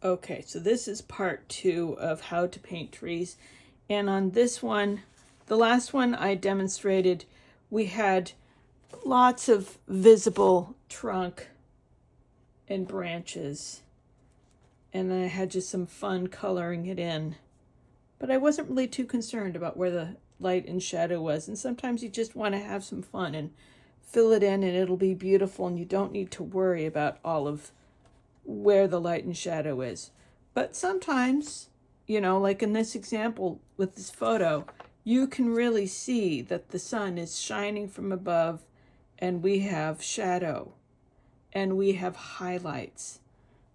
Okay, so this is part 2 of how to paint trees. And on this one, the last one I demonstrated, we had lots of visible trunk and branches. And then I had just some fun coloring it in. But I wasn't really too concerned about where the light and shadow was. And sometimes you just want to have some fun and fill it in and it'll be beautiful, and you don't need to worry about all of where the light and shadow is. But sometimes, like in this example with this photo, you can really see that the sun is shining from above and we have shadow and we have highlights.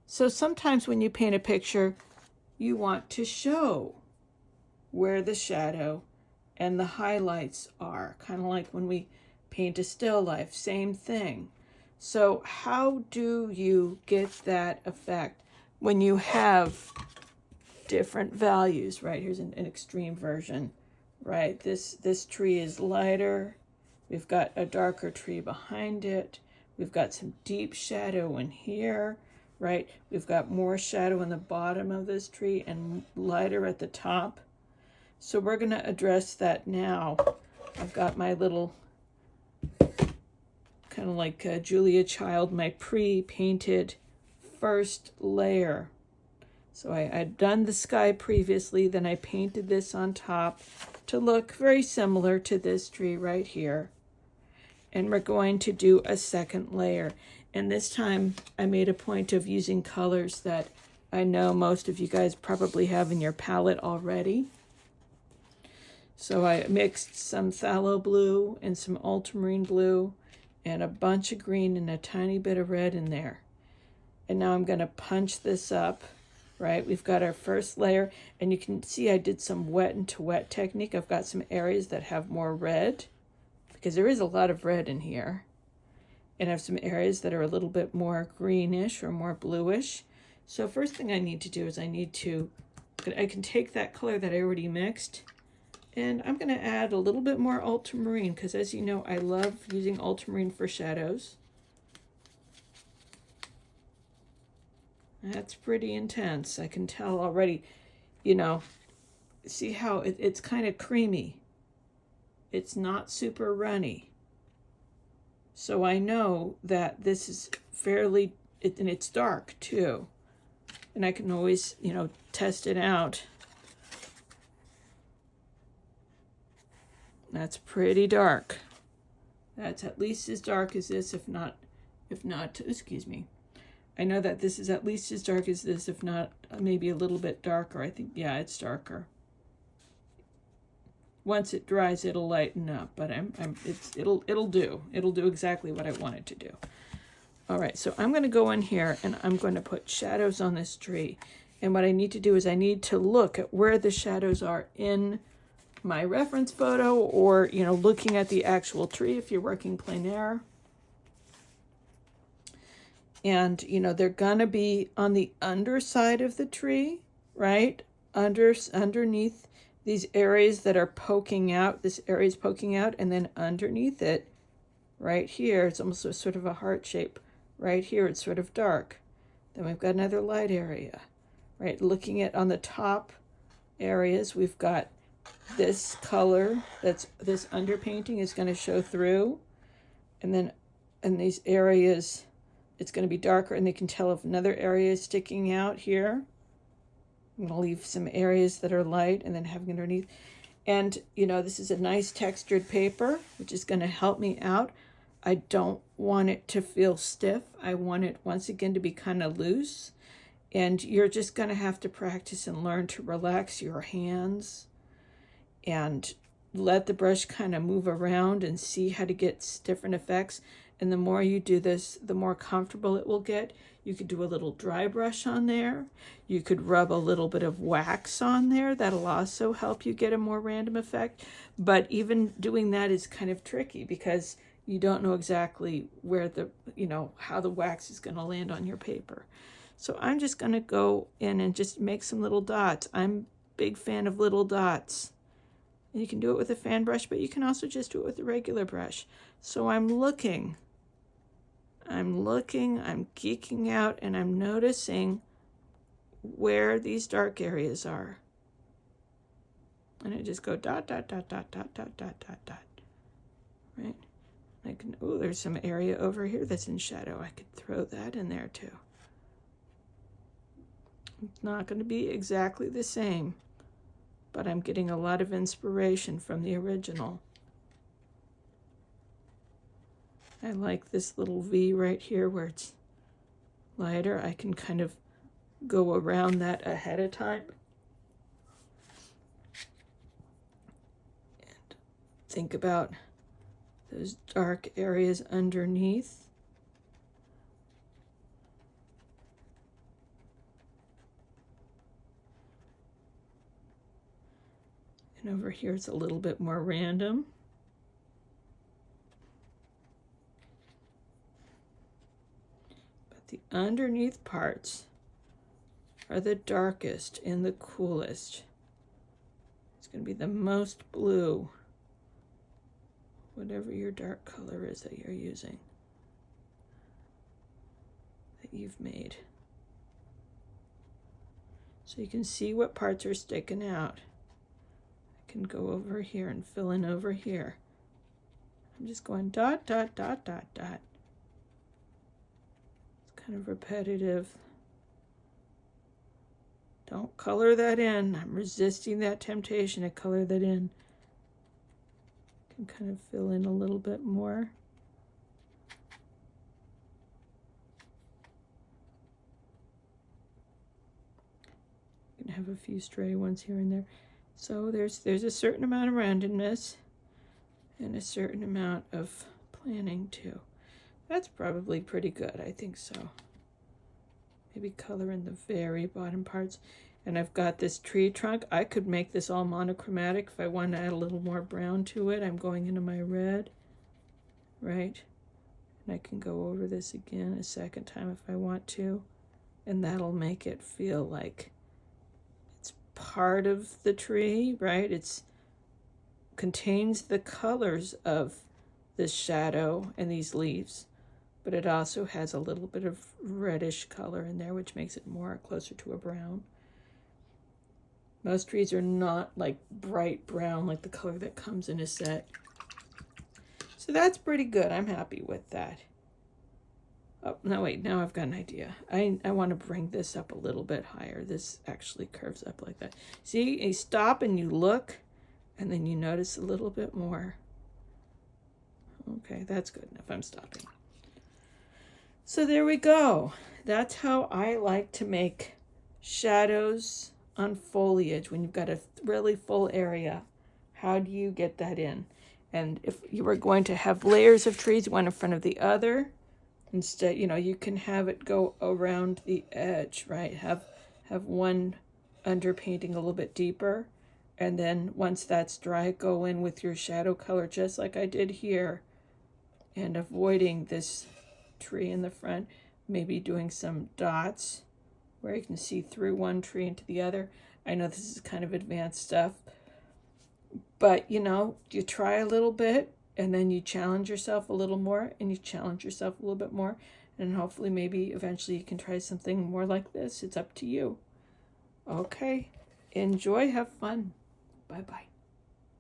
So sometimes when you paint a picture, you want to show where the shadow and the highlights are, kind of like when we paint a still life, same thing. So how do you get that effect when you have different values, right? Here's an extreme version, right? This tree is lighter. We've got a darker tree behind it. We've got some deep shadow in here, right? We've got more shadow in the bottom of this tree and lighter at the top. So we're going to address that now. I've got my little kind of like Julia Child, my pre-painted first layer. So I'd done the sky previously, then I painted this on top to look very similar to this tree right here. And we're going to do a second layer. And this time I made a point of using colors that I know most of you guys probably have in your palette already. So I mixed some phthalo blue and some ultramarine blue and a bunch of green and a tiny bit of red in there. And now I'm going to punch this up, right? We've got our first layer, and you can see I did some wet into wet technique. I've got some areas that have more red, because there is a lot of red in here. And I have some areas that are a little bit more greenish or more bluish. So first thing I need to do is I can take that color that I already mixed, and I'm going to add a little bit more ultramarine, because as you know, I love using ultramarine for shadows. That's pretty intense. I can tell already, see how it's kind of creamy. It's not super runny. So I know that this is and it's dark too. And I can always, test it out. That's pretty dark. That's at least as dark as this, if not, excuse me. I know that this is at least as dark as this, if not maybe a little bit darker. I think, yeah, it's darker. Once it dries, it'll lighten up, but it'll do. It'll do exactly what I want it to do. All right, so I'm going to go in here and I'm going to put shadows on this tree. And what I need to do is I need to look at where the shadows are in my reference photo, or looking at the actual tree if you're working plein air. And they're gonna be on the underside of the tree, right? Underneath these areas that are poking out. This area is poking out, and then underneath it, right here, it's almost sort of a heart shape. Right here, it's sort of dark. Then we've got another light area, right? Looking at on the top areas, we've got this color, this underpainting is going to show through, and then in these areas it's going to be darker, and they can tell if another area is sticking out here. I'm going to leave some areas that are light and then having underneath. And this is a nice textured paper, which is going to help me out. I don't want it to feel stiff. I want it once again to be kind of loose, and you're just going to have to practice and learn to relax your hands and let the brush kind of move around and see how to get different effects. And the more you do this, the more comfortable it will get. You could do a little dry brush on there. You could rub a little bit of wax on there. That'll also help you get a more random effect. But even doing that is kind of tricky, because you don't know exactly where how the wax is going to land on your paper. So I'm just going to go in and just make some little dots. I'm a big fan of little dots. And you can do it with a fan brush, but you can also just do it with a regular brush. So I'm looking, I'm geeking out, and I'm noticing where these dark areas are. And I just go dot, dot, dot, dot, dot, dot, dot, dot, dot. Right? I can, oh, there's some area over here that's in shadow. I could throw that in there too. It's not going to be exactly the same, but I'm getting a lot of inspiration from the original. I like this little V right here where it's lighter. I can kind of go around that ahead of time. And think about those dark areas underneath. And over here it's a little bit more random. But the underneath parts are the darkest and the coolest. It's going to be the most blue, whatever your dark color is that you're using, that you've made. So you can see what parts are sticking out. I can go over here and fill in over here. I'm just going dot, dot, dot, dot, dot. It's kind of repetitive. Don't color that in. I'm resisting that temptation to color that in. Can kind of fill in a little bit more. You can have a few stray ones here and there. So there's a certain amount of randomness and a certain amount of planning too. That's probably pretty good, I think so. Maybe color in the very bottom parts. And I've got this tree trunk. I could make this all monochromatic if I want to add a little more brown to it. I'm going into my red, right? And I can go over this again a second time if I want to. And that'll make it feel like it's part of the tree, right? It's contains the colors of this shadow and these leaves, but it also has a little bit of reddish color in there, which makes it more closer to a brown. Most trees are not like bright brown like the color that comes in a set. So that's pretty good. I'm happy with that. Oh, no, wait, now I've got an idea. I want to bring this up a little bit higher. This actually curves up like that. See, you stop and you look, and then you notice a little bit more. Okay, that's good enough. I'm stopping. So there we go. That's how I like to make shadows on foliage when you've got a really full area. How do you get that in? And if you were going to have layers of trees, one in front of the other, instead, you can have it go around the edge, right? Have one underpainting a little bit deeper, and then once that's dry, go in with your shadow color just like I did here, and avoiding this tree in the front, maybe doing some dots where you can see through one tree into the other. I know this is kind of advanced stuff, but you try a little bit and then you challenge yourself a little more and you challenge yourself a little bit more, and hopefully maybe eventually you can try something more like this. It's up to you. Okay, enjoy, have fun. Bye-bye.